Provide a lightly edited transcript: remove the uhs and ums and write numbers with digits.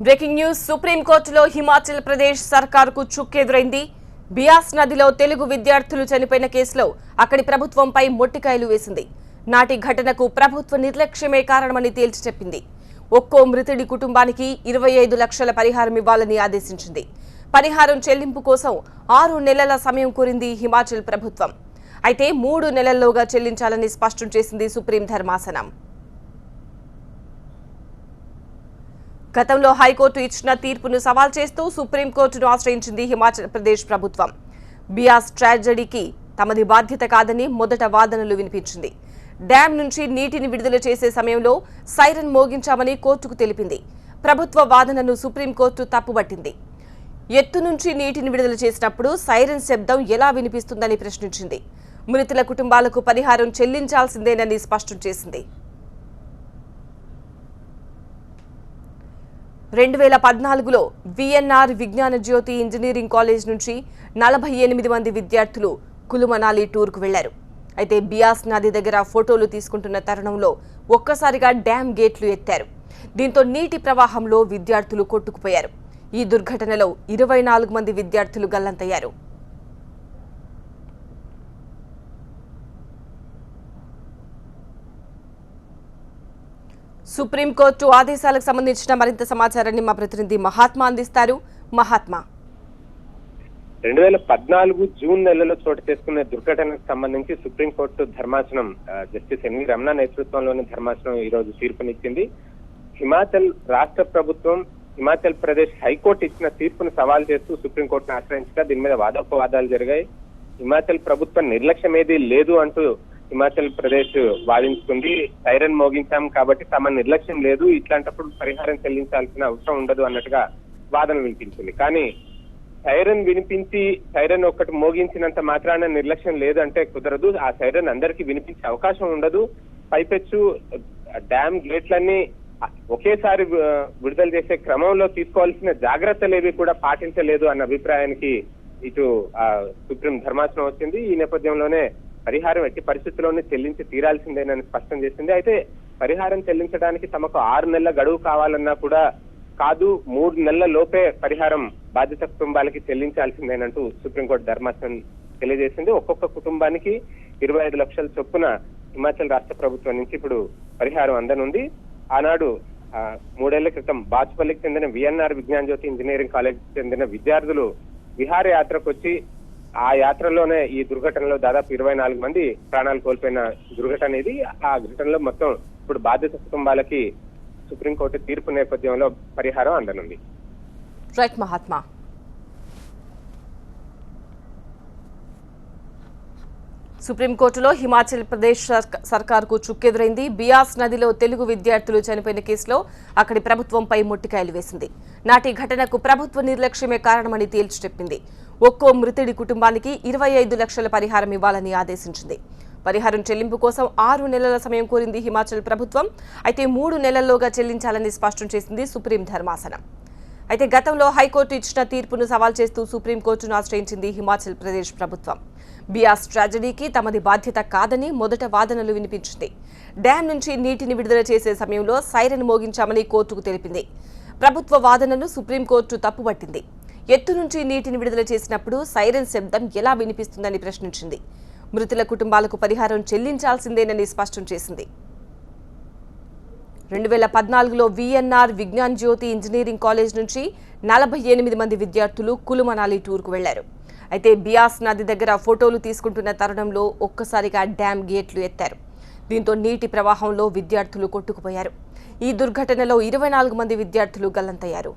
Breaking news సుప్రీంకోర్టులో హిమాచల్ ప్రదేశ్ సర్కారుకు చుక్కెదురైంది. బియాస్ నదిలో తెలుగు విద్యార్థులు చనిపోయిన కేసులో అక్కడి ప్రభుత్వంపై మొట్టికాయలు వేసింది. నాటి ఘటనకు ప్రభుత్వ నిర్లక్ష్యమే కారణమని తేల్చి చెప్పింది. ఒక్కో మృతుడి కుటుంబానికి 25 లక్షల పరిహారం ఇవ్వాలని ఆదేశించింది. పరిహారం చెల్లింపు కోసం 6 నెలల సమయం కోరింది హిమాచల్ ప్రభుత్వం. అయితే 3 నెలల్లోగా చెల్లించాలని స్పష్టం చేసింది సుప్రీం ధర్మాసనం. గతంలో హైకోర్టు ఇచ్చిన తీర్పును సవాల్ చేస్తూ సుప్రీంకోర్టును ఆశ్రయించింది హిమాచల్ ప్రదేశ్ ప్రభుత్వం. బియాస్ ట్రాజెడీకి తమది బాధ్యత కాదని మొదట వాదనలు వినిపించింది. డ్యాం నుంచి నీటిని విడుదల చేసే సమయంలో సైరన్ మోగించామని కోర్టుకు తెలిపింది. ప్రభుత్వ వాదనను సుప్రీంకోర్టు తప్పుబట్టింది. ఎత్తు నుంచి నీటిని విడుదల చేసినప్పుడు సైరన్ శబ్దం ఎలా వినిపిస్తుందని ప్రశ్నించింది. మృతుల కుటుంబాలకు పరిహారం చెల్లించాల్సిందేనని స్పష్టం చేసింది. 2014లో విఎన్ఆర్ విజ్ఞాన జ్యోతి ఇంజనీరింగ్ కాలేజ్ నుంచి 48 మంది విద్యార్థులు కులు మనాలి టూర్కు వెళ్లారు. అయితే బియాస్ నది దగ్గర ఫోటోలు తీసుకుంటున్న తరుణంలో ఒక్కసారిగా డ్యాం గేట్లు ఎత్తారు. దీంతో నీటి ప్రవాహంలో విద్యార్థులు కొట్టుకుపోయారు. ఈ దుర్ఘటనలో 24 మంది విద్యార్థులు గల్లంతయ్యారు. సుప్రీంకోర్టు ఆదేశాలకు సంబంధించిన మరింత సమాచారాన్ని మా ప్రతినిధి మహాత్మా అందిస్తారు. మహాత్మా, 2014 జూన్ నెలలో చోటు చేసుకున్న దుర్ఘటనకు సంబంధించి సుప్రీంకోర్టు ధర్మాసనం జస్టిస్ ఎన్వి రమణ నేతృత్వంలోని ధర్మాసనం ఈ రోజు తీర్పునిచ్చింది. హిమాచల్ రాష్ట్ర ప్రభుత్వం హిమాచల్ ప్రదేశ్ హైకోర్టు ఇచ్చిన తీర్పును సవాల్ చేస్తూ సుప్రీంకోర్టును ఆశ్రయించగా దీని మీద వాదోపవాదాలు జరిగాయి. హిమాచల్ ప్రభుత్వం నిర్లక్ష్యం ఏదీ లేదు అంటూ హిమాచల్ ప్రదేశ్ వాదించుకుంది. సైరన్ మోగించాం కాబట్టి తమ నిర్లక్ష్యం లేదు, ఇట్లాంటప్పుడు పరిహారం చెల్లించాల్సిన అవసరం ఉండదు అన్నట్టుగా వాదన వినిపించింది. కానీ సైరన్ ఒక్కటి మోగించినంత మాత్రాన నిర్లక్ష్యం లేదంటే కుదరదు. ఆ సైరన్ అందరికీ వినిపించే అవకాశం ఉండదు. పైపెచ్చు డ్యామ్ గేట్లన్నీ ఒకేసారి విడుదల చేసే క్రమంలో తీసుకోవాల్సిన జాగ్రత్తలేవి కూడా పాటించలేదు అన్న అభిప్రాయానికి ఇటు సుప్రీం ధర్మాసనం వచ్చింది. ఈ నేపథ్యంలోనే పరిహారం ఎట్టి పరిస్థితుల్లోనే చెల్లించి తీరాల్సిందేనని స్పష్టం చేసింది. అయితే పరిహారం చెల్లించడానికి తమకు 6 నెలల గడువు కావాలన్నా కూడా కాదు, 3 నెలల లోపే పరిహారం బాధిత కుటుంబాలకి చెల్లించాల్సిందేనంటూ సుప్రీంకోర్టు ధర్మాసనం తెలియజేసింది. ఒక్కొక్క కుటుంబానికి 25 లక్షల చొప్పున హిమాచల్ రాష్ట్ర ప్రభుత్వం నుంచి ఇప్పుడు పరిహారం అందనుంది. ఆనాడు 3 ఏళ్ల క్రితం బాచుపల్లికి చెందిన విఎన్ఆర్ విజ్ఞాన జ్యోతి ఇంజనీరింగ్ కాలేజ్ చెందిన విద్యార్థులు విహారయాత్రకు వచ్చి ఆ యాత్రలోనే ఈ దుర్ఘటనలో దాదాపు 24 మంది ప్రాణాలు కోల్పోయిన దుర్ఘటన ఇది. ఆ ఘటనలో మొత్తం ఇప్పుడు బాధిత కుటుంబాలకి సుప్రీంకోర్టు తీర్పు నేపథ్యంలో పరిహారం అందనుంది. రైట్ మహాత్మా. సుప్రీంకోర్టులో హిమాచల్ ప్రదేశ్ సర్కారుకు చుక్కెదురైంది. బియాస్ నదిలో తెలుగు విద్యార్థులు చనిపోయిన కేసులో అక్కడి ప్రభుత్వంపై మొట్టికాయలు వేసింది. నాటి ఘటనకు ప్రభుత్వ నిర్లక్ష్యమే కారణమని తేల్చి చెప్పింది. ఒక్కో మృతుడి కుటుంబానికి 25 లక్షల పరిహారం ఇవ్వాలని ఆదేశించింది. పరిహారం చెల్లింపు కోసం 6 నెలల సమయం కోరింది హిమాచల్ ప్రభుత్వం. అయితే 3 నెలల్లోగా చెల్లించాలని స్పష్టం చేసింది సుప్రీం ధర్మాసనం. అయితే గతంలో హైకోర్టు ఇచ్చిన తీర్పును సవాల్ చేస్తూ సుప్రీంకోర్టును ఆశ్రయించింది హిమాచల్ ప్రదేశ్ ప్రభుత్వం. బియాస్ ట్రాజెడీకి తమది బాధ్యత కాదని మొదట వాదనలు వినిపించింది. డ్యాం నుంచి నీటిని విడుదల చేసే సమయంలో సైరన్ మోగించామని కోర్టుకు తెలిపింది. ప్రభుత్వ వాదనను సుప్రీంకోర్టు తప్పుబట్టింది. ఎత్తు నుంచి నీటిని విడుదల చేసినప్పుడు సైరన్ శబ్దం ఎలా వినిపిస్తుందని ప్రశ్నించింది. మృతుల కుటుంబాలకు పరిహారం చెల్లించాల్సిందేనని స్పష్టం చేసింది. 2014లో విఎన్ఆర్ విజ్ఞాన్ జ్యోతి ఇంజనీరింగ్ కాలేజ్ నుంచి 48 మంది విద్యార్థులు కులు మనాలి టూర్కు వెళ్లారు. అయితే బియాస్ నది దగ్గర ఫోటోలు తీసుకుంటున్న తరుణంలో ఒక్కసారిగా డ్యాం గేట్లు ఎత్తారు. దీంతో నీటి ప్రవాహంలో విద్యార్థులు కొట్టుకుపోయారు. ఈ దుర్ఘటనలో 24 మంది విద్యార్థులు గల్లంతయ్యారు.